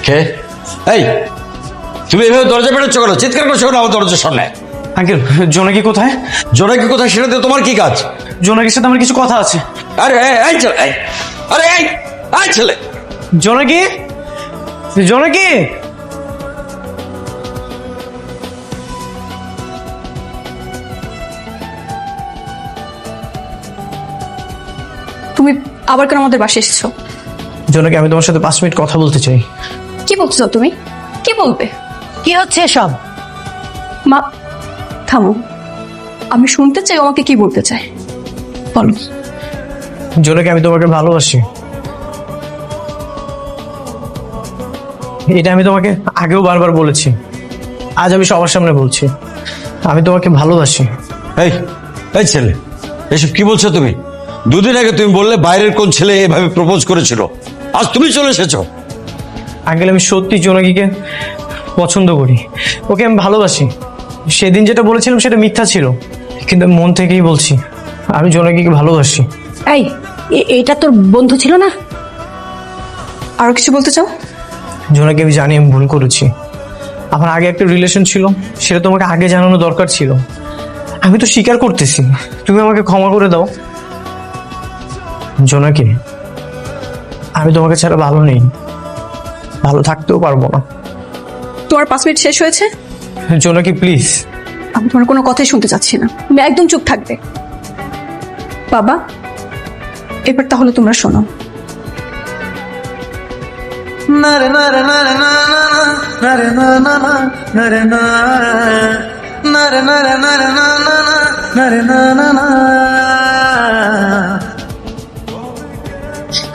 কে? এই, তুমি এভাবে দরজা পেটাচ্ছ কেন? চিৎকার করছো কেন আমার দরজার সামনে? আঙ্কেল, জোনাকি কোথায়? জোনাকি কোথায় সেটা দিয়ে তোমার কি কাজ? জোনাকির সাথে আমার কিছু কথা আছে। আরে এই ছেলে, আরে এই ছেলে, জোনাকি, জোনাকি। তুমি আবার কেন আমাদের বাসায় এসেছো? জোনাকি, আমি তোমার সাথে 5 মিনিট কথা বলতে চাই। কি বলছো তুমি? কি বলবে? কি হচ্ছে সব? মা, থামো। আমি শুনতে চাই ও আমাকে কি বলতে চায়। বলো। জোনাকি, আমি তোমাকে ভালোবাসি। এটা আমি তোমাকে আগেও বারবার বলেছি, আজ আমি সবার সামনে বলছি, আমি তোমাকে ভালোবাসি। এই ছেলে, এসব কি বলছো তুমি? 2 দিন আগে তুমি বললে বাইরের কোন ছেলে এভাবে প্রপোজ করেছিল, আজ তুমি চলে এসেছো। আঙ্কেল, আমি সত্যি জোনাকিকে পছন্দ করি, ওকে আমি ভালোবাসি। সেদিন যেটা বলেছিলাম সেটা মিথ্যা ছিল, কিন্তু আমি মন থেকেই বলছি, আমি জোনাকিকে ভালোবাসি। এই, এটা তোর বন্ধু ছিল না? আরো কিছু বলতে চাও? জোনাকি, আমি জানি আমি ভুল করেছি। আমার আগে একটা রিলেশন ছিল, সেটা তোমাকে আগে জানানো দরকার ছিল। আমি তো স্বীকার করতেছি, তুমি আমাকে ক্ষমা করে দাও। জোনাকি, আমি তোমাকে ছাড়া ভালো নেই, ভালো থাকতেও পারবো না। তোমার 5 মিনিট শেষ হয়েছে। জোনাকি, প্লিজ। আমি তোমার কোনো কথাই শুনতে চাচ্ছি না, তুমি একদম চুপ থাকবে। বাবা, এবার তাহলে তোমরা শোনো।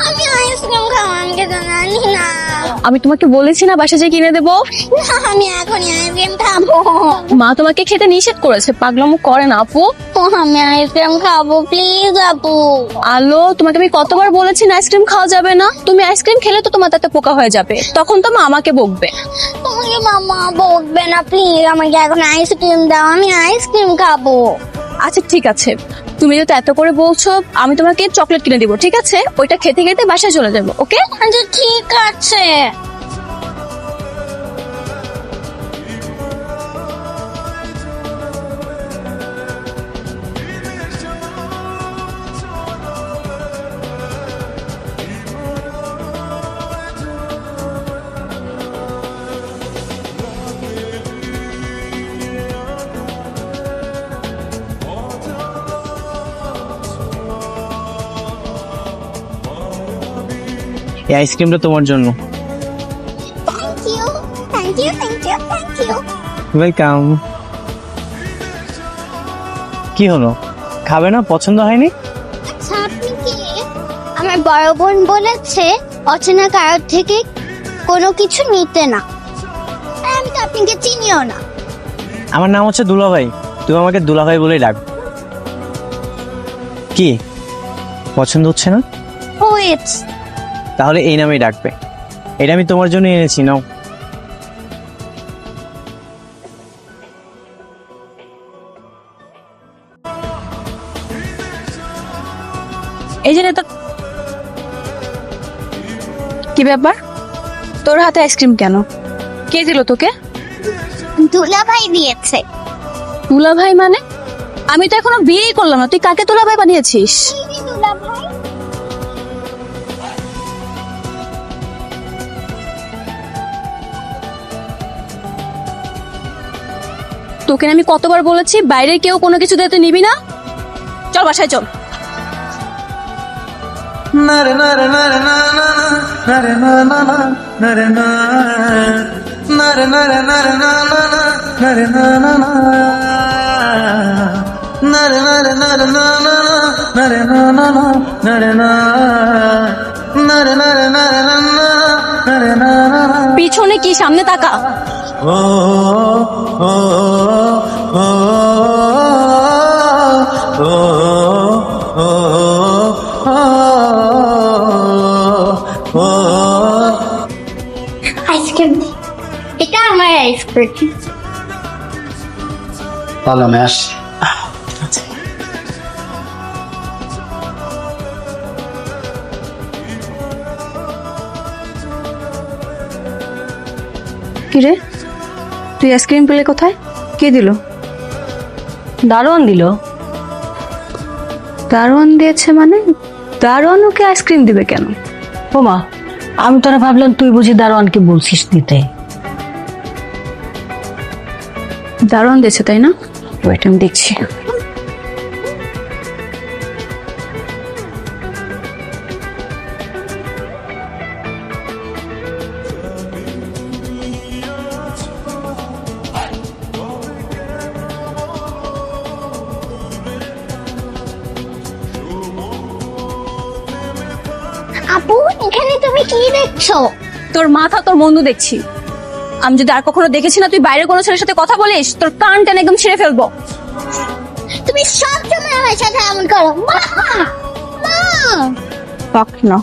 আমি আইসক্রিম খাবো, আমাকে তো জানি না। আমি তোমাকে বলেছি না বাসা যেয়ে কিনে দেবো। না, আমি এখনই আইসক্রিম খাবো। মা তোমাকে খেতে নিষেধ করেছে, পাগলামো করে না আপু। ও, আমি আইসক্রিম খাবো, প্লিজ আপু। আলো, তোমাকে আমি কতবার বলেছি না আইসক্রিম খাওয়া যাবে না। তুমি আইসক্রিম খেলে তো তোমার তাতে পোকা হয়ে যাবে, তখন তো মা আমাকে বকবে। তোমাকে মামা বকবে না, প্লিজ আমাকে এখন আইসক্রিম দাও, আমি আইসক্রিম খাবো। আচ্ছা ঠিক আছে, তুমি যেহেতু এত করে বলছো, আমি তোমাকে চকলেট কিনে দিব, ঠিক আছে? ওইটা খেতে খেতে বাসায় চলে যাবো, ওকে? আচ্ছা ঠিক আছে। এই আইসক্রিমটা তোমার জন্য। Thank you, thank you, thank you, thank you. Welcome. কি হলো, খাবে না? পছন্দ হয়নি? আচ্ছা, আপনি কি? আমার বড় বোন বলেছে অচেনা কারোর থেকে কোনো কিছু নিতে না। আর আমি তো আপনাকে চিনিও না। আমার নাম হচ্ছে দুলাভাই, তুমি আমাকে দুলাভাই বলেই ডাক। কি পছন্দ হচ্ছে না? ওয়েট, তাহলে এই নামেই ডাকবে। এটা আমি তোমার জন্য এনেছি, নাও। এই যে নেতা, কি ব্যাপার? তোর হাতে আইসক্রিম কেন? কে দিল তোকে? দুলাভাই দিয়েছে। তুলা ভাই মানে? আমি তো এখনো বিয়েই করলাম না, তুই কাকে তুলা ভাই বানিয়েছিস? দুলাভাই তোকে আমি কতবার বলেছি বাইরে কেউ কোনো কিছু দিয়ে তুই নিবি না। চল বাসায় চল। পিছনে কি, সামনে তাকা। আইসক্রিম, এটা আমার আইসক্রিম। তাহলে আমি আসি। কিরে, তুই আইসক্রিম পেলে কোথায়? কে দিল? দারোয়ান দিল। দারোয়ান দিয়েছে মানে? দারোয়ান ওকে আইসক্রিম দিবে কেন? ওমা, আমি তোরা ভাবলাম তুই বুঝি দারোয়ানকে বলছিস দিতে। দারোয়ান দিয়েছে তাই না? ওয়েট, আমি দেখছি। আপু এখানে তুমি কি দেখছো? তোর মাথা তোর বন্ধু দেখছি। আমি যদি আর কখনো দেখেছি না তুই বাইরে কোনো ছেলের সাথে কথা বলিস, তোর কান টেনে একদম ছিঁড়ে ফেলবো। তুমি সব সময় আমার সাথে এমন করো। মা মা পাক না।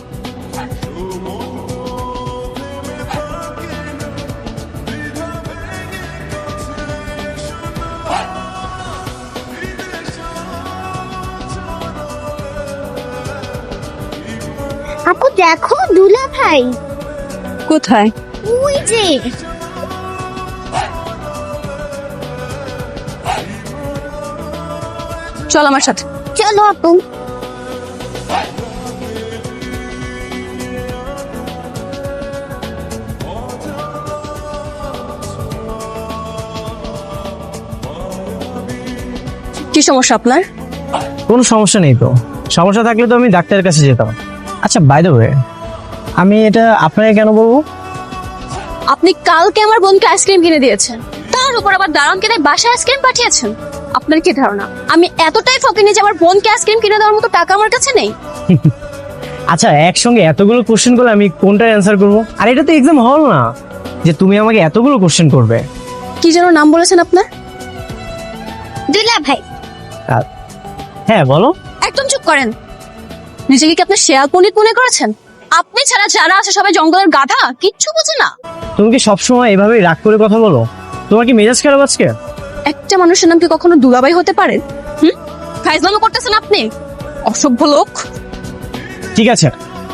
আপু দেখো দুলা ভাই কোথায়? ওই যে। চল আমার সাথে। চলো আপু। কি সমস্যা আপনার? কোনো সমস্যা নেই তো। সমস্যা থাকলে তো আমি ডাক্তারের কাছে যেতাম। আচ্ছা, বাই দ্য ওয়ে, আমি এটা আপনাকে কেন বলবো? আপনি কালকে আমার বোনকে আইসক্রিম কিনে দিয়েছেন, তার উপর আবার দারোয়ানকে দিয়ে বাসায় আইসক্রিম পাঠিয়েছেন। আপনার কি ধারণা আমি এতটাই ফকিনি যে আমার বোনকে আইসক্রিম কিনে দেওয়ার মতো টাকা আমার কাছে নেই? আচ্ছা, একসঙ্গে এতগুলো কোশ্চেন করলে আমি কোনটার অ্যান্সার করবো? আর এটা তো এক্সাম হল না যে তুমি আমাকে এতগুলো কোশ্চেন করবে। কি যেন নাম বলেছেন আপনার? দুলা ভাই। হ্যাঁ, বলো। একদম চুপ করেন। নিজেকে কি আপনার শেয়াল পণ্ডিত মনে করেছেন? আপনি ছাড়া যারা আছে সবাই জঙ্গলের গাধা, কিচ্ছু বোঝে না। তুমি কি সবসময় এভাবেই রাগ করে কথা বলো? তোমার কি মেজাজ খারাপ আজকে? একটা মানুষের নাম কি কখনো দুলাভাই হতে পারে? ফাইজলামো করতেছেন আপনি, অসভ্য লোক। ঠিক আছে,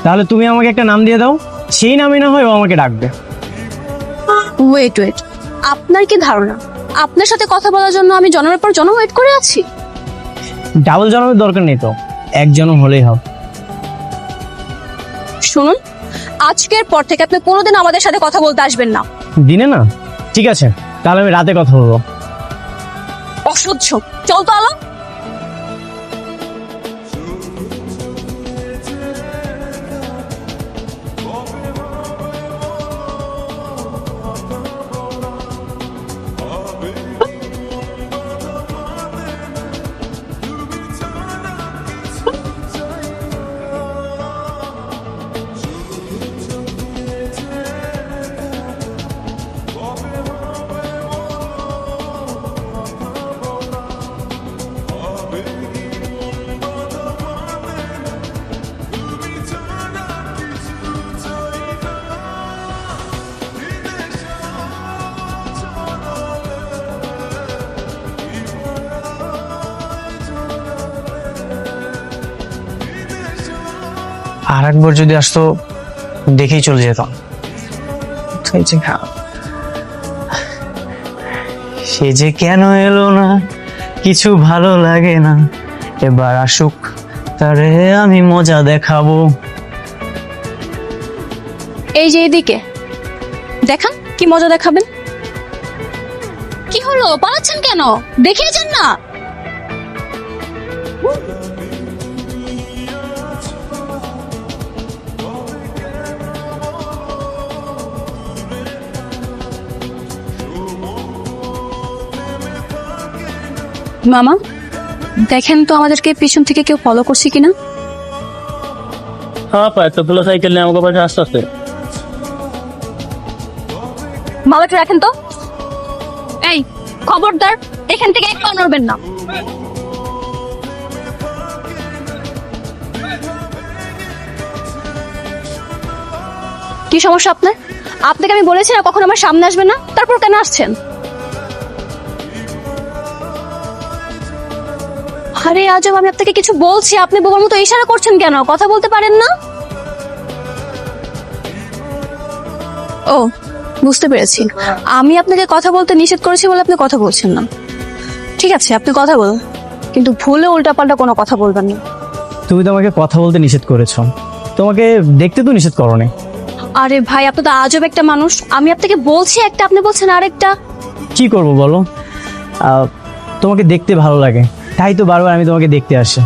তাহলে তুমি আমাকে একটা নাম দিয়ে দাও, সেই নামে না হয় ও আমাকে ডাকবে। ওয়েট ওয়েট, আপনার কি ধারণা আপনার সাথে কথা বলার জন্য আমি জন্মের পর জন্ম ওয়েট করে আছি? ডাবল জন্মের দরকার নেই তো, এক জন্ম হলেই হবে। শুনুন, আজকের পর থেকে আপনি কোনোদিন আমাদের সাথে কথা বলতে আসবেন না। দিনে না? ঠিক আছে, তাহলে আমি রাতে কথা বলবো। অসহ্য, চল তো আলো। আর একবার যদি আসতো দেখেই চলে যেতাম। সে যে কেন এলো না, কিছু ভালো লাগে না, এবার আসুক, তারে আমি মজা দেখাবো। এই যে এদিকে দেখান, কি মজা দেখাবেন? কি হলো, পালাচ্ছেন কেন? দেখিয়ে যান না। মামা দেখেন তো আমাদেরকে পিছন থেকে কেউ ফলো করছে কিনা। হ্যাঁ পা, একটা খোলা সাইকেল নিয়ে আমাকে পাশে আস্তে আস্তে। মামাকে রাখেন তো। এই খবরদার, এখান থেকে এক পা নড়বেন না। কি সমস্যা আপনার? আপনাকে আমি বলেছি না কখন আমার সামনে আসবেন না, তারপর কেন আসছেন? আরে আজব, আমি আপনাকে কিছু বলছি, আপনি বোবার মতো ইশারা করছেন কেন? কথা বলতে পারেন না? ও বুঝতে পেরেছি। আমি আপনাকে কথা বলতে নিষেধ করেছি বলে আপনি কথা বলছেন না। ঠিক আছে, আপনি কথা বলুন, কিন্তু ভুলে উল্টাপাল্টা কোনো কথা বলবেন না। তুমি তো আমাকে কথা বলতে নিষেধ করেছো, তোমাকে দেখতে তো নিষেধ করো নি। আরে ভাই, আপনি তো আজব একটা মানুষ। আমি আপনাকে বলছি একটা, আপনি বলছেন আরেকটা। কি করব বলো, তোমাকে দেখতে ভালো লাগে, তাই তো বারবার আমি তোমাকে দেখতে আসি।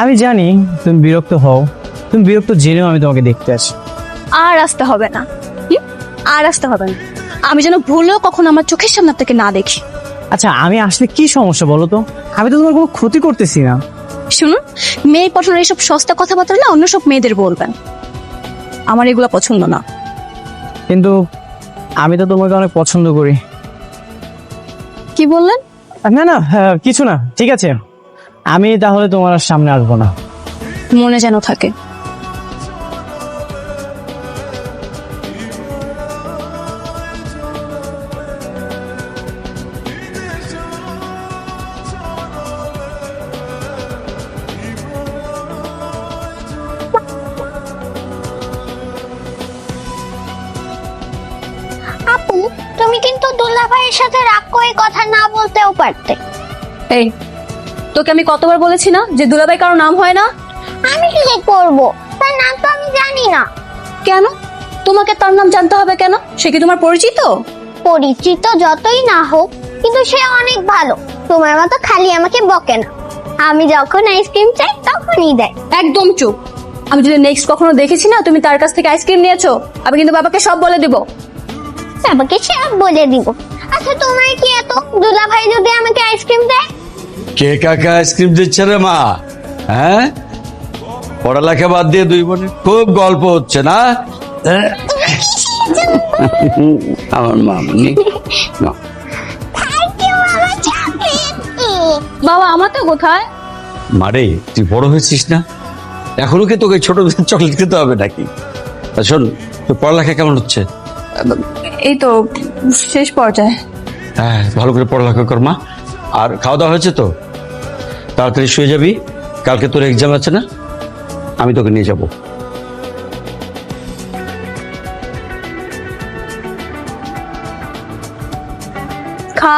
আমি জানি তুমি বিরক্ত হও, তুমি বিরক্ত জেনেও আমি তোমাকে দেখতে আসি। আর আসতে হবে না, আর আসতে হবে না। আমি যেন ভুলেও কখনো আমার চোখের সামনে আপনাকে না দেখি। আচ্ছা, আমি আসলে কি সমস্যা বলো তো? আমি তো তোমার কোনো ক্ষতি করতেছি না। শুনুন, মেয়ে পছন্দের এইসব সস্তা কথাবার্তা না অন্য সব মেয়েদের বলবেন, আমার এগুলো পছন্দ না। কিন্তু আমি তো তোমাকে অনেক পছন্দ করি। কি বললেন? না না, কিছু না, ঠিক আছে। আমি তাহলে তোমার আর সামনে আসবো না। মনে যেন থাকে। আপু, তুমি কিন্তু দুলা ভাইয়ের সাথে রাগ করে কথা না বলতেও পারতে। এই, তোকে আমি কতবার বলেছি না যে দুলাভাই কারো নাম হয় না? আমি কি করব, তার নাম তো আমি জানি না। কেন তোমাকে তার নাম জানতে হবে কেন? সে কি তোমার পরিচিত? পরিচিত যতই না হোক, কিন্তু সে অনেক ভালো। তোমার মতো খালি আমাকে বকে না। আমি যখন আইসক্রিম চাই তখনই দেয়। একদম চুপ। আমি যদি নেক্সট কখনো দেখেছি না তুমি তার কাছ থেকে আইসক্রিম নিয়েছো, আমি কিন্তু বাবাকে সব বলে দিব। বাবাকে সব বলে দিব। আচ্ছা, তোমার কি এত, দুলা ভাই যদি আমাকে আইসক্রিম দেয়? কে কাকে আইসক্রিম দিচ্ছে রে মা? হ্যাঁ, পড়ালেখা বাদ দিয়ে দুই বোনের খুব গল্প হচ্ছে না? হ্যাঁ? আমার মামনি না। Thank you, বাবা, chocolate. বাবা আমাকে কোথায়? মারে, তুই বড় হয়েছিস না, এখনো কি তোকে ছোট চকলেট খেতে হবে নাকি? আর শোন, তোর পড়ালেখা কেমন হচ্ছে? এই তো শেষ পর্যায়ে। হ্যাঁ, ভালো করে পড়ালেখা কর মা। আর খাওয়া দাওয়া হয়েছে তো? তাড়াতাড়ি শুয়ে যাবি, কালকে তোর এক্সাম আছে না? আমি তোকে নিয়ে যাব। খা।